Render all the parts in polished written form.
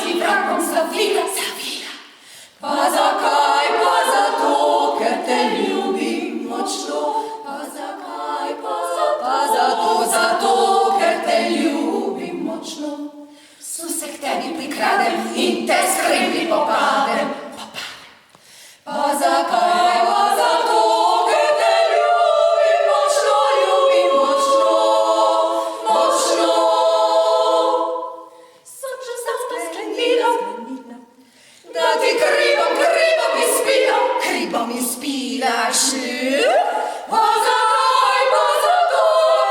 ti vragom zavila, pa zakaj, pa zato, ker te ljubim močno, pa zakaj, pa zato, ker te ljubim močno. Suse k tebi prikradem in te skrivli popadem, pa zakaj, pa zato, ker te ljubim močno, močno. Sem že zase sklenila, da ti kribom izpila še. Pa zakaj,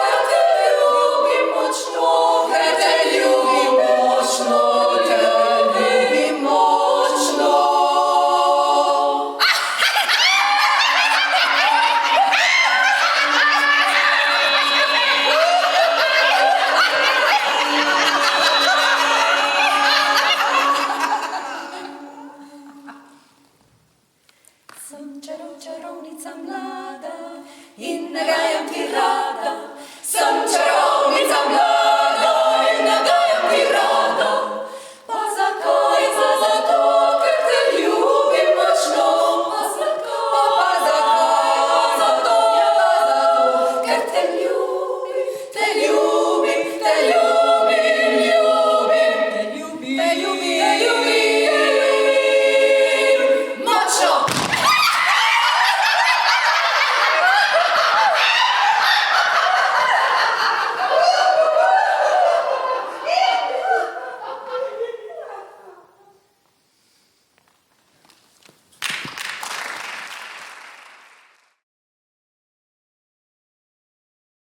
ker te ljubim močno, ker te ljubim močno, te ljubim močno. Sem čarovnica mlada in nagajam ti rada, sem čarovnica mlada.